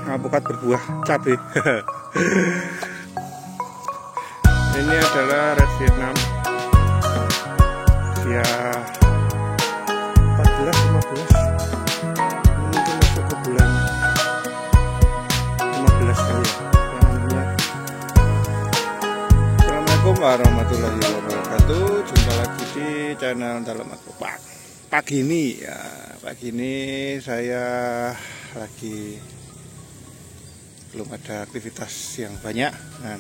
alpukat berbuah cabai. Ini adalah red Vietnam ya, 14-15, mungkin masuk ke bulan 15 kali ya. Assalamualaikum warahmatullahi wabarakatuh. Jumpa lagi di channel Dalam Akropak. Pagi ini saya lagi belum ada aktivitas yang banyak. Nah,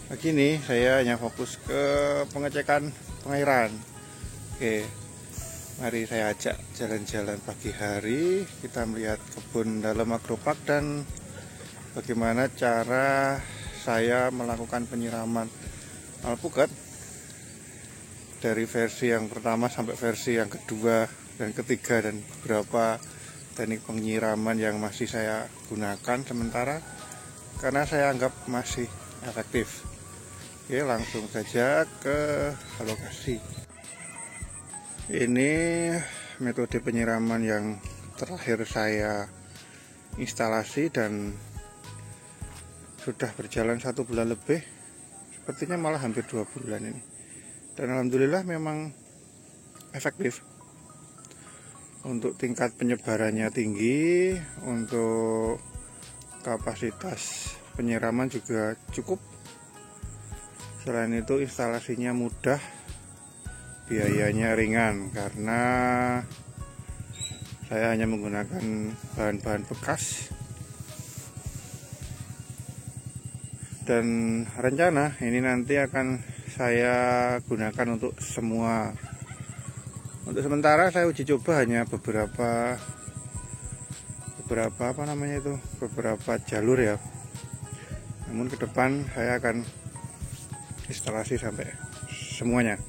pagi ini saya hanya fokus ke pengecekan pengairan. Oke, mari saya ajak jalan-jalan pagi hari. Kita melihat kebun Dalam Akropak dan bagaimana cara saya melakukan penyiraman alpukat dari versi yang pertama sampai versi yang kedua dan ketiga, dan beberapa teknik penyiraman yang masih saya gunakan sementara karena saya anggap masih efektif. Oke, langsung saja ke lokasi. Ini metode penyiraman yang terakhir saya instalasi dan sudah berjalan 1 bulan lebih, sepertinya malah hampir 2 bulan ini, dan alhamdulillah memang efektif. Untuk tingkat penyebarannya tinggi, untuk kapasitas penyiraman juga cukup. Selain itu instalasinya mudah, biayanya ringan karena saya hanya menggunakan bahan-bahan bekas. Dan rencana ini nanti akan saya gunakan untuk semua. Untuk sementara saya uji coba hanya beberapa beberapa jalur ya. Namun ke depan saya akan instalasi sampai semuanya,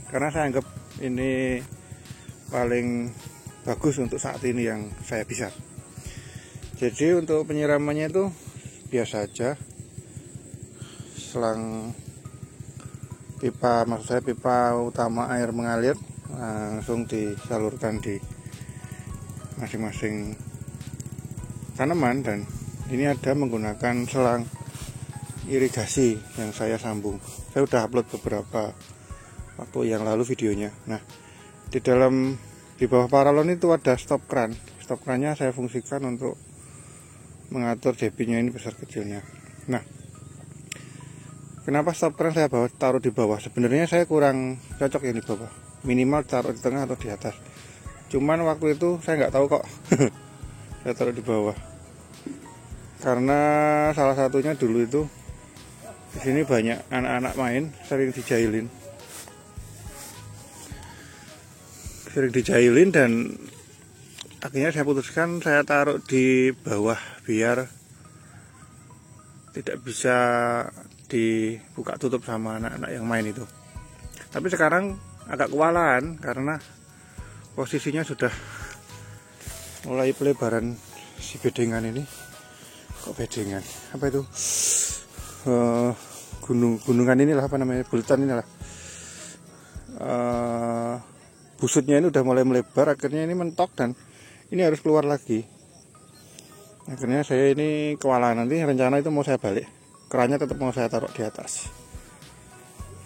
karena saya anggap ini paling bagus untuk saat ini yang saya bisa. Jadi untuk penyiramannya itu biasa aja, selang pipa, maksud saya pipa utama air mengalir langsung disalurkan di masing-masing tanaman. Dan ini ada menggunakan selang irigasi yang saya sambung. Saya udah upload beberapa waktu yang lalu videonya. Nah, di bawah paralon itu ada stop kran. Stop krannya saya fungsikan untuk mengatur debitnya ini besar kecilnya. Nah, kenapa stop kran saya taruh di bawah? Sebenarnya saya kurang cocok yang di bawah, minimal taruh di tengah atau di atas. Cuman waktu itu saya nggak tahu kok saya taruh di bawah, karena salah satunya dulu itu di sini banyak anak-anak main, sering dijailin dan akhirnya saya putuskan saya taruh di bawah biar tidak bisa dibuka tutup sama anak-anak yang main itu. Tapi sekarang agak kewalahan karena posisinya sudah mulai pelebaran si bedengan ini. Kok bedengan? Apa itu? Gunungan inilah, apa namanya, bulatan inilah. Busutnya ini udah mulai melebar, akhirnya ini mentok dan ini harus keluar lagi. Akhirnya saya ini kewalahan. Nanti rencana itu mau saya balik, kerannya tetap mau saya taruh di atas.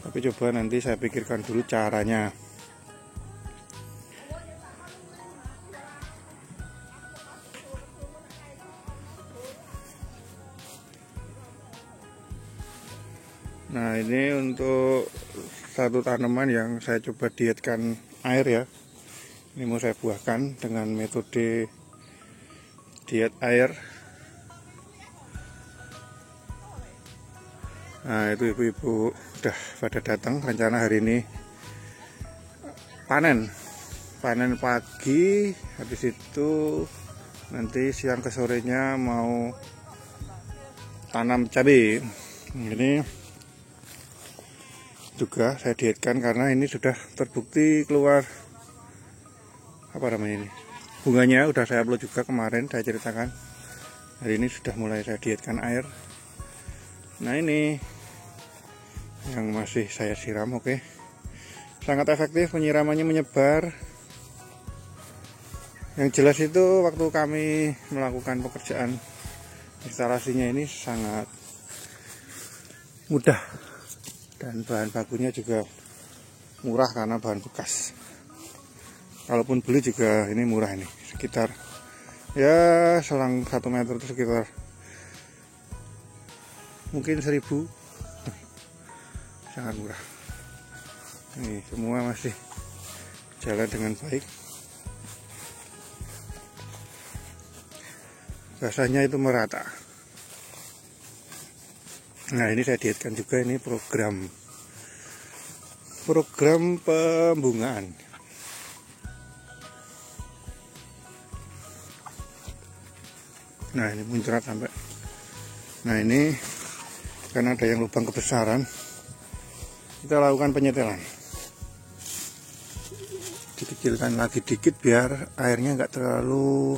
Tapi coba nanti saya pikirkan dulu caranya. Nah, ini untuk satu tanaman yang saya coba dietkan air ya. Ini mau saya buahkan dengan metode diet air. Nah, itu ibu-ibu udah pada datang. Rencana hari ini panen pagi, habis itu nanti siang ke sorenya mau tanam cabai. Ini juga saya dietkan karena ini sudah terbukti keluar bunganya. Udah saya upload juga kemarin, saya ceritakan. Hari ini sudah mulai saya dietkan air. Nah, ini yang masih saya siram. Oke, sangat efektif penyiramannya, menyebar. Yang jelas itu waktu kami melakukan pekerjaan instalasinya ini sangat mudah dan bahan bakunya juga murah karena bahan bekas. Kalaupun beli juga ini murah, ini sekitar ya selang 1 meter itu sekitar mungkin 1000. Sangat murah. Ini semua masih jalan dengan baik. Basahnya itu merata. Nah, ini saya dietkan juga, ini program pembungaan. Nah, ini muncrat sampai. Nah, ini karena ada yang lubang kebesaran, kita lakukan penyetelan. Dikecilkan lagi dikit biar airnya nggak terlalu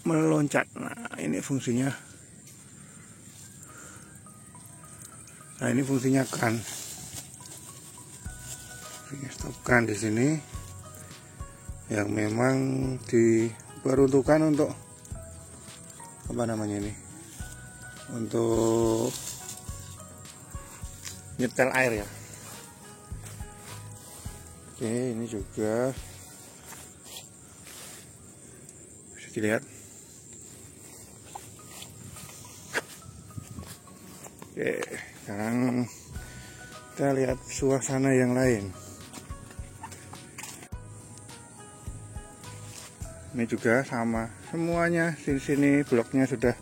meloncat. Nah, ini fungsinya. Nah, ini fungsinya kran. Stop kran di sini yang memang diperuntukkan untuk apa namanya ini? Untuk nyetel air ya. Oke, ini juga bisa dilihat. Oke, sekarang kita lihat suasana yang lain. Ini juga sama semuanya. Di sini bloknya sudah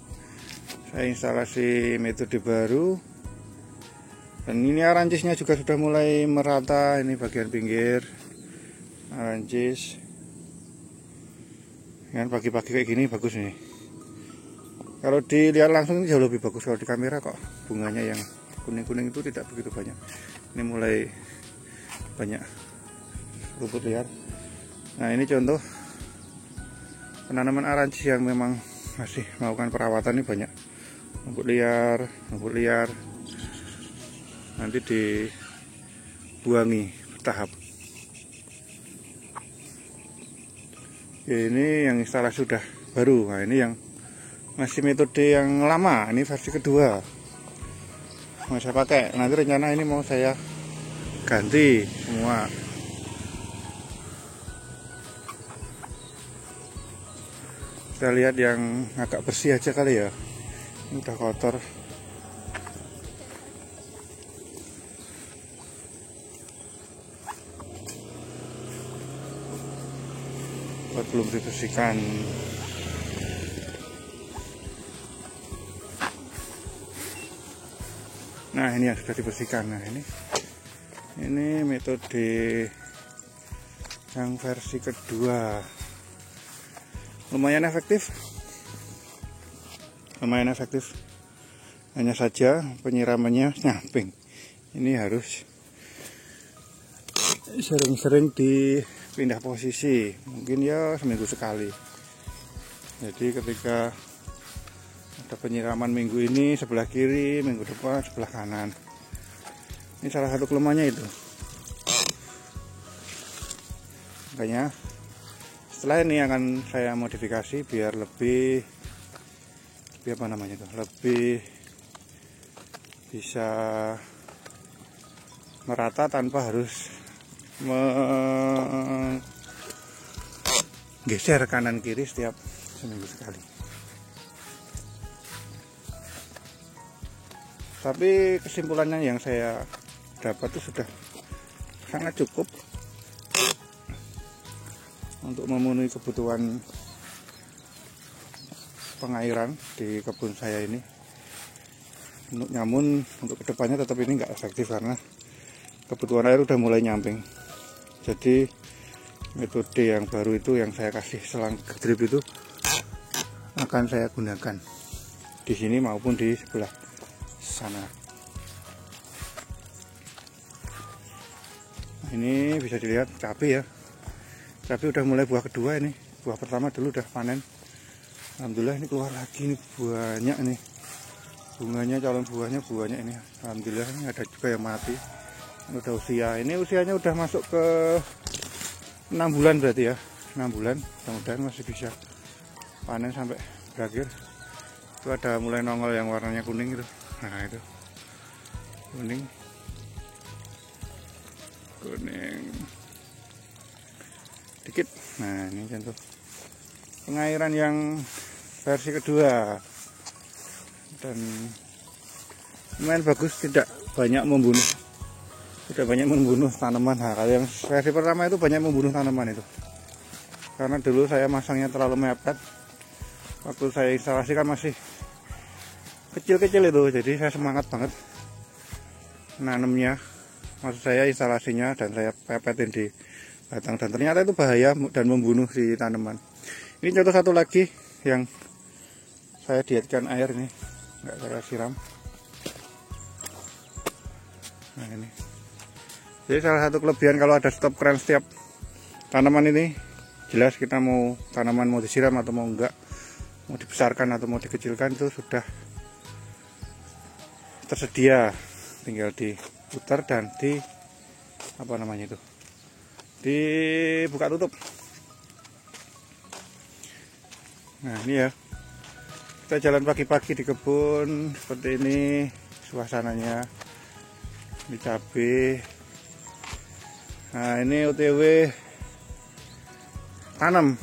saya instalasi metode baru. Dan ini arancisnya juga sudah mulai merata. Ini bagian pinggir arancis. Dengan pagi-pagi kayak gini bagus nih. Kalau dilihat langsung jauh lebih bagus. Kalau di kamera kok bunganya yang kuning-kuning itu tidak begitu banyak. Ini mulai banyak rumput liar. Nah, ini contoh penanaman arancis yang memang masih melakukan perawatan. Ini banyak rumput liar. Nanti dibuangi bertahap. Ini yang instalasi sudah baru. Nah, ini yang masih metode yang lama. Ini versi kedua mau saya pakai. Nanti rencana ini mau saya ganti semua. Kita lihat yang agak bersih aja kali ya. Ini udah kotor. Belum dibersihkan. Nah, ini yang sudah dibersihkan. Nah, ini metode yang versi kedua. Lumayan efektif. Hanya saja penyiramannya nyamping. Ini harus sering-sering dipindah posisi, mungkin ya seminggu sekali. Jadi ketika ada penyiraman minggu ini sebelah kiri, minggu depan sebelah kanan. Ini salah satu kelemahannya itu. Makanya setelah ini akan saya modifikasi biar lebih lebih bisa merata tanpa harus menggeser kanan kiri setiap seminggu sekali. Tapi kesimpulannya yang saya dapat itu sudah sangat cukup untuk memenuhi kebutuhan pengairan di kebun saya ini. Namun untuk kedepannya tetap ini nggak efektif karena kebutuhan air udah mulai nyamping. Jadi metode yang baru itu yang saya kasih selang drip itu akan saya gunakan di sini maupun di sebelah sana. Ini bisa dilihat cabai ya. Cabai udah mulai buah kedua ini. Buah pertama dulu udah panen. Alhamdulillah ini keluar lagi nih, banyak nih. Bunganya, calon buahnya banyak ini. Alhamdulillah ini ada juga yang mati. Ini udah usia. Ini usianya udah masuk ke 6 bulan berarti ya. 6 bulan. Mudah-mudahan masih bisa panen sampai berakhir. Itu ada mulai nongol yang warnanya kuning itu. Nah itu kuning dikit. Nah ini contoh pengairan yang versi kedua, dan lumayan bagus, tidak banyak membunuh tanaman. Nah, kalau yang versi pertama itu banyak membunuh tanaman itu, karena dulu saya masangnya terlalu mepet. Waktu saya instalasikan masih kecil-kecil itu, jadi saya semangat banget nanamnya, maksud saya instalasinya, dan saya pepetin di batang, dan ternyata itu bahaya dan membunuh si tanaman. Ini contoh satu lagi yang saya dietkan air, ini nggak saya siram. Nah ini, jadi salah satu kelebihan kalau ada stop kran setiap tanaman ini, jelas kita mau tanaman mau disiram atau mau enggak, mau dibesarkan atau mau dikecilkan, itu sudah tersedia, tinggal diputar dan di apa namanya itu, dibuka tutup. Nah ini ya, kita jalan pagi-pagi di kebun seperti ini suasananya, ini cabai. Nah ini OTW tanam,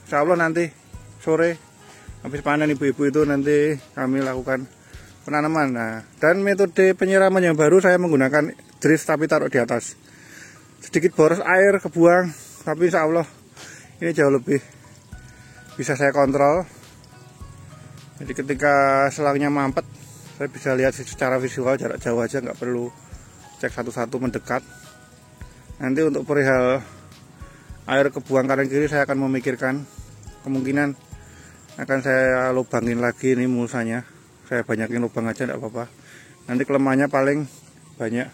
insya Allah nanti sore habis panen ibu-ibu itu nanti kami lakukan penanaman. Nah, dan metode penyiraman yang baru, saya menggunakan drip tapi taruh di atas, sedikit boros air kebuang, tapi insya Allah ini jauh lebih bisa saya kontrol. Jadi ketika selangnya mampet, saya bisa lihat secara visual jarak jauh aja, nggak perlu cek satu-satu mendekat. Nanti untuk perihal air kebuang kanan kiri, saya akan memikirkan kemungkinan akan saya lubangin lagi ini mulsanya. Saya banyakin lubang aja, nggak apa-apa. Nanti kelemahannya paling banyak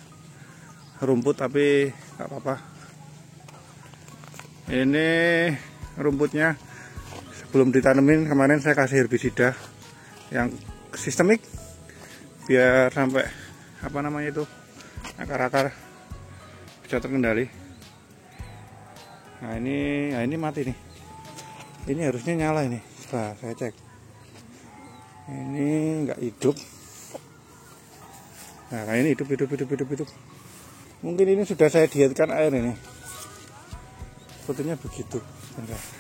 rumput, tapi nggak apa-apa. Ini rumputnya sebelum ditanemin kemarin saya kasih herbisida yang sistemik, biar sampai apa namanya itu, akar-akar bisa terkendali. Nah ini mati nih. Ini harusnya nyala ini. Nah, saya cek. Ini nggak hidup. Nah ini hidup. Mungkin ini sudah saya dietkan air ini. Sepertinya begitu.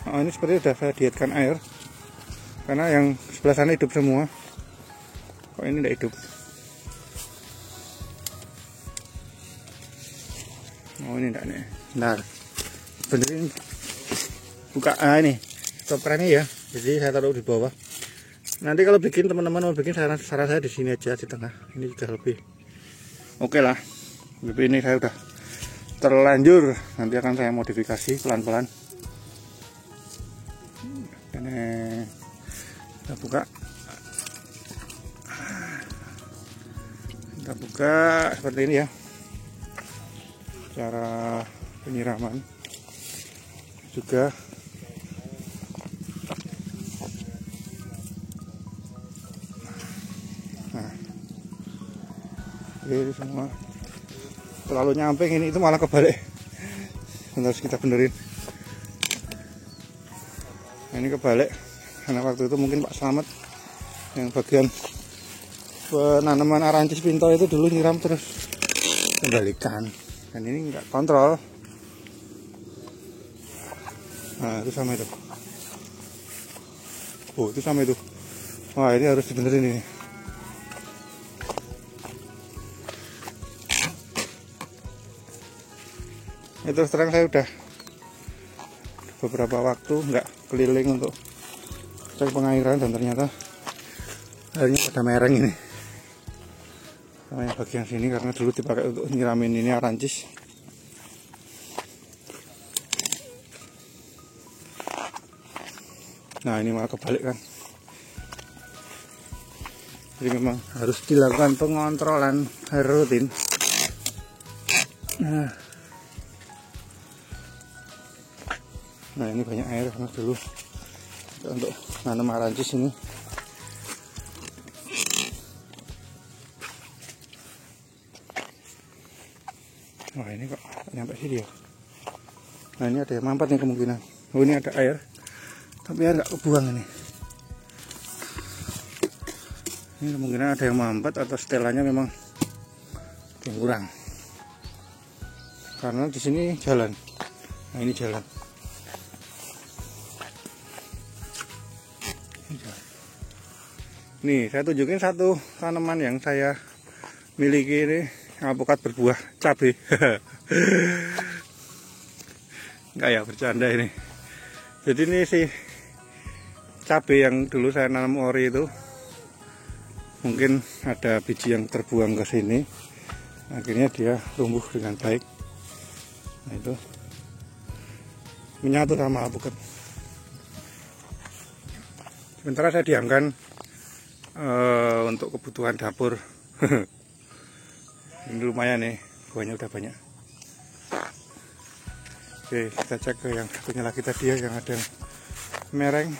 Oh, ini sepertinya sudah saya dietkan air, karena yang sebelah sana hidup semua. Kok ini tidak hidup? Oh ini enggak nih. Bentar, benerin buka. Ini stop krannya ya, jadi saya taruh di bawah. Nanti kalau bikin, teman-teman mau bikin, saran saya di sini aja, di tengah. Ini sudah lebih oke lah. Tapi ini saya udah terlanjur, nanti akan saya modifikasi pelan-pelan. Ini kita buka seperti ini ya, cara penyiraman juga. Nah ini semua terlalu nyamping, ini itu malah kebalik. Harus kita benerin. Nah, ini kebalik karena waktu itu mungkin Pak Slamet yang bagian penanaman arancis pinto itu dulu nyiram terus kembalikan, dan ini nggak kontrol. Nah itu sama itu. Oh itu sama itu. Wah ini harus dibenerin ini. Ya, terus terang saya udah beberapa waktu nggak keliling untuk cek pengairan, dan ternyata airnya pada mereng ini. Sama yang bagian sini karena dulu dipakai untuk nyiramin ini arancis. Nah ini malah kebalik kan. Jadi memang harus dilakukan pengontrolan rutin. Nah ini banyak air karena dulu untuk nanam arancis ini. Wah ini kok nyampe sini ya. Nah ini ada yang mampet nih kemungkinan. Oh ini ada air, tapi air nggak kebuang ini. Ini kemungkinan ada yang mampat atau setelannya memang yang kurang. Karena di sini jalan. Nah, ini jalan. Nih, saya tunjukin satu tanaman yang saya miliki ini, alpukat berbuah cabai. Enggak ya, bercanda ini. Jadi ini sih cabai yang dulu saya nanam ori itu, mungkin ada biji yang terbuang ke sini, akhirnya dia tumbuh dengan baik. Nah, itu menyatu sama alpukat. Sementara saya diamkan untuk kebutuhan dapur. Ini lumayan nih, buahnya udah banyak. Oke, kita cek ke yang satunya lagi tadi ya, yang ada mereng.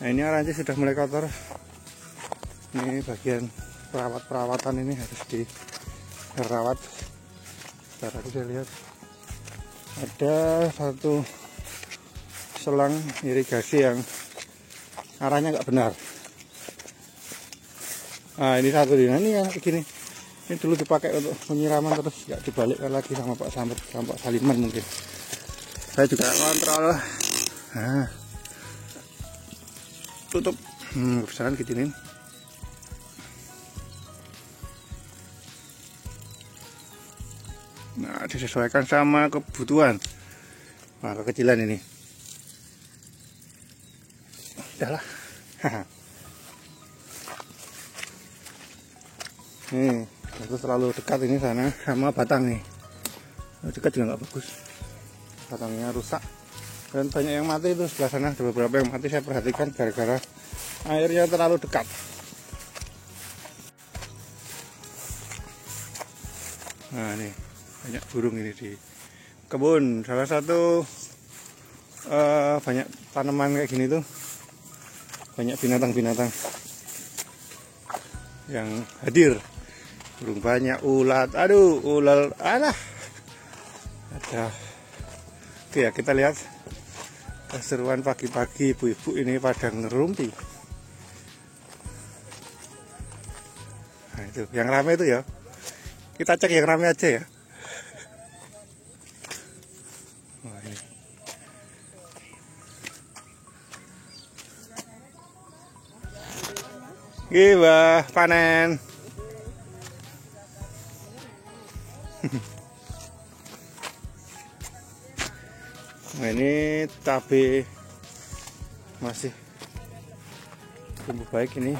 Nah, ini aranci sudah mulai kotor. Ini bagian perawatan ini harus dirawat. Sebentar, aku bisa lihat ada satu selang irigasi yang arahnya nggak benar. Nah, ini satu ini yang begini. Ini dulu dipakai untuk penyiraman, terus nggak dibalikkan lagi sama Pak Samad, sama Pak Saliman mungkin. Saya juga kontrol. Nah, tutup. Berusaha kecilin. Nah, disesuaikan sama kebutuhan. Nah, kekecilan ini. Udahlah. Nih, itu terlalu dekat ini sana sama batang nih. Dekat juga nggak bagus. Batangnya rusak. Dan banyak yang mati itu sebelah sana. Ada beberapa yang mati saya perhatikan gara-gara airnya terlalu dekat. Nah, nih banyak burung ini di kebun. Salah satu banyak tanaman kayak gini tuh banyak binatang-binatang yang hadir. Burung banyak, ulat, aduh, ulal, alah. Ada. Oke ya, kita lihat keseruan pagi-pagi ibu-ibu ini pada ngerumpi. Nah, itu yang ramai itu ya. Kita cek yang ramai aja ya. Wah, ini. Gila, panen. Nah, ini cabai masih tumbuh baik ini.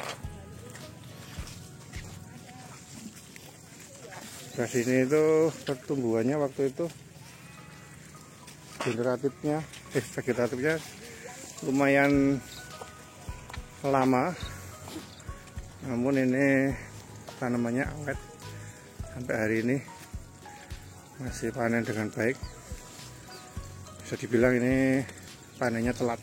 Di sini itu pertumbuhannya waktu itu vegetatifnya lumayan lama. Namun ini tanamannya awet sampai hari ini masih panen dengan baik. Bisa dibilang ini panennya telat.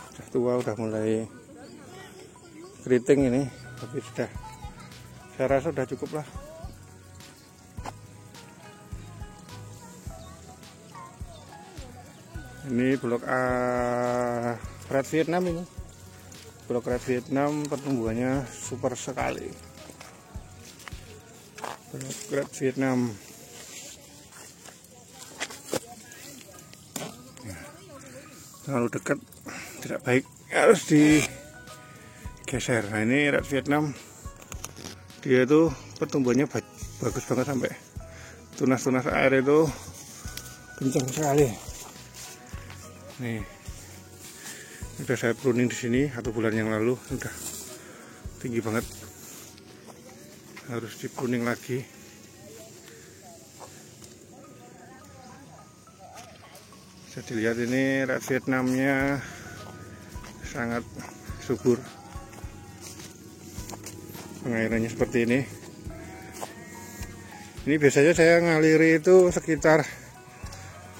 Sudah tua, udah mulai keriting ini, tapi sudah, saya rasa sudah cukup lah. Ini blok red Vietnam ini. Blok red Vietnam pertumbuhannya super sekali. Blok red Vietnam. Terlalu dekat tidak baik, harus digeser. Nah, ini red Vietnam. Dia itu pertumbuhannya bagus banget, sampai tunas-tunas air itu kencang sekali. Nih, udah saya pruning di sini 1 bulan yang lalu, udah tinggi banget, harus dipruning lagi. Bisa dilihat ini red Vietnamnya sangat subur, pengairannya seperti ini. Ini biasanya saya ngaliri itu sekitar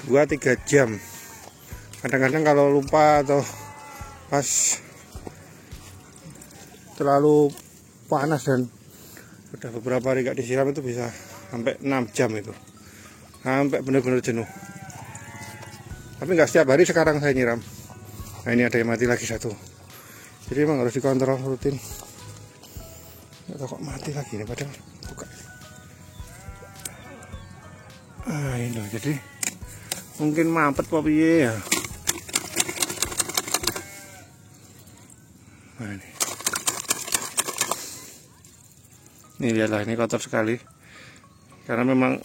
2-3 jam. Kadang-kadang kalau lupa atau pas terlalu panas dan udah beberapa hari gak disiram itu bisa sampai 6 jam itu. sampai benar-benar jenuh. Tapi nggak setiap hari sekarang saya nyiram. Nah ini ada yang mati lagi satu. Jadi emang harus dikontrol rutin. Nggak tahu kok mati lagi nih padahal buka. Ini jadi mungkin mampet apa piye ya. Nah ini. Ini lihatlah, ini kotor sekali. Karena memang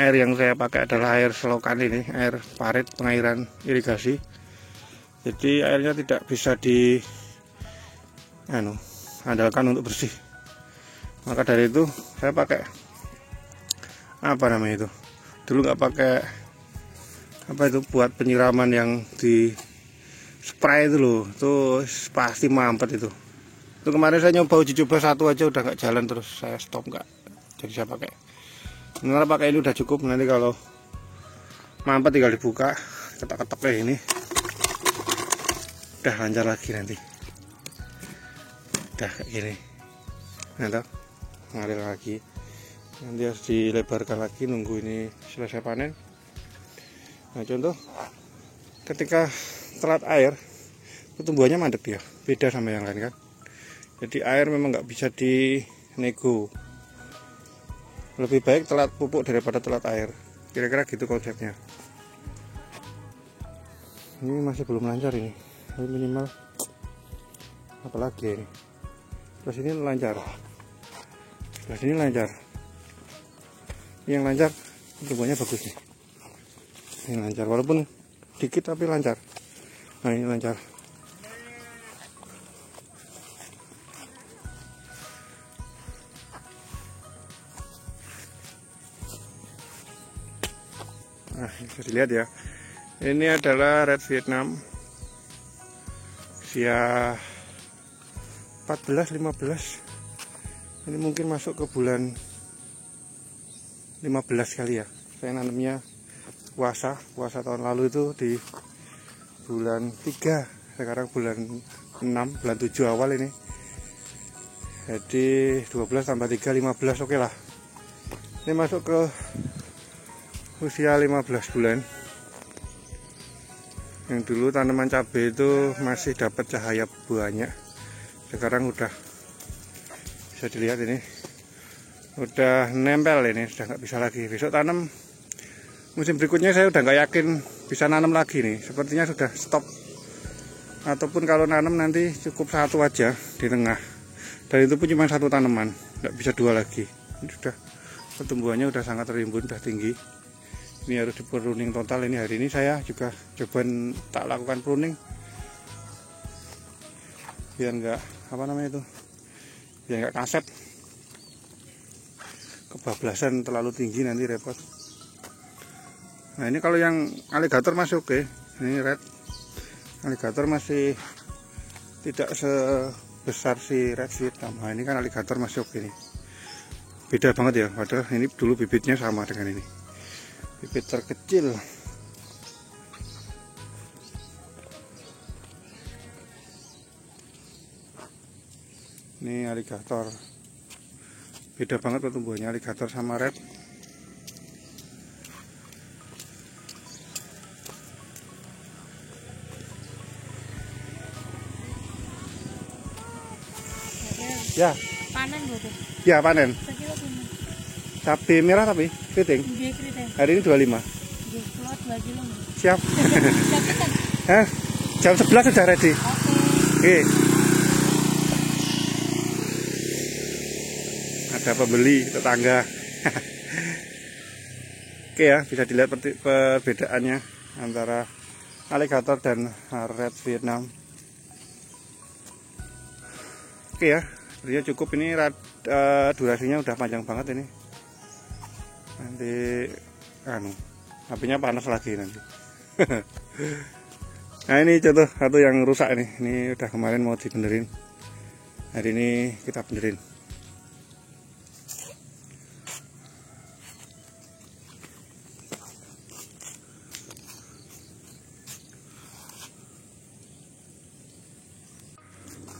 air yang saya pakai adalah air selokan ini, air parit pengairan irigasi. Jadi airnya tidak bisa andalkan untuk bersih. Maka dari itu saya pakai apa namanya itu? Dulu nggak pakai apa itu buat penyiraman yang di spray itu loh, itu pasti mampet itu. Itu kemarin saya nyoba uji coba satu aja udah nggak jalan, terus saya stop nggak. Jadi saya pakai. Sebenarnya pakai ini udah cukup. Nanti kalau mampet tinggal dibuka, ketok-ketok kayak ini, udah lancar lagi nanti. Udah kayak gini. Nah, ngalir lagi. Nanti harus dilebarkan lagi nunggu ini selesai panen. Nah contoh, ketika telat air, pertumbuhannya mandek dia. Beda sama yang lain kan. Jadi air memang nggak bisa dinego. Lebih baik telat pupuk daripada telat air. Kira-kira gitu konsepnya. Ini masih belum lancar ini. Ini minimal apalagi ini. Terus ini lancar. Terus ini lancar. Ini yang lancar pertumbuhannya bagus nih. Ini lancar walaupun dikit tapi lancar. Nah ini lancar. Nah, bisa dilihat ya. Ini adalah Red Vietnam usia 14-15. Ini mungkin masuk ke bulan 15 kali ya. Saya nanamnya puasa tahun lalu itu di bulan 3. Sekarang bulan 6, bulan 7 awal ini. Jadi 12 tambah 3, 15, oke lah. Ini masuk ke usia 15 bulan. Yang dulu tanaman cabai itu masih dapat cahaya banyak. Sekarang udah bisa dilihat ini, udah nempel ini, sudah nggak bisa lagi. Besok tanam musim berikutnya saya udah nggak yakin bisa nanam lagi nih. Sepertinya sudah stop. Ataupun kalau nanam nanti cukup satu aja di tengah. Dan itu pun cuma satu tanaman, nggak bisa dua lagi. Ini sudah pertumbuhannya udah sangat tertimbun, udah tinggi. Ini harus di pruning total. Ini hari ini saya juga coba tak lakukan pruning biar nggak biar nggak kaset, kebablasan terlalu tinggi nanti repot. Nah ini kalau yang aligator masih oke. Ini red aligator masih tidak sebesar si Red Vietnam. Nah ini kan aligator masih oke nih, beda banget ya. Padahal ini dulu bibitnya sama dengan ini, bibit terkecil. Ini aligator, beda banget pertumbuhannya aligator sama red. Ya. Panen gitu. Ya panen. Sekilo ini. Cabai merah tapi keriting. Dia keriting. Hari ini 25. Dia keluar 2 kilo. Siap. Kan? Jam 11 sudah ready. Oke. Ada pembeli tetangga. Oke ya, bisa dilihat perbedaannya antara aligator dan Red Vietnam. Oke ya, sebenarnya cukup ini. Durasinya udah panjang banget ini. Nanti HP-nya panas lagi nanti. Nah ini contoh satu yang rusak nih. Ini udah kemarin mau dibenerin. Hari ini kita benerin.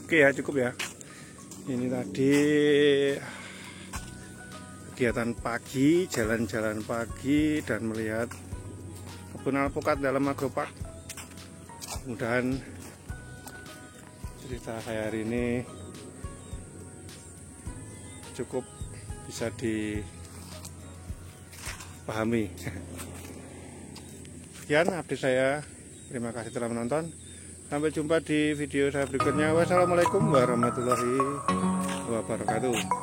Oke ya, cukup ya. Ini tadi kegiatan pagi, jalan-jalan pagi dan melihat kebun alpukat dalam agropark. Mudah-mudahan cerita saya hari ini cukup bisa dipahami. Sekian update saya. Terima kasih telah menonton. Sampai jumpa di video saya berikutnya. Wassalamualaikum warahmatullahi wabarakatuh.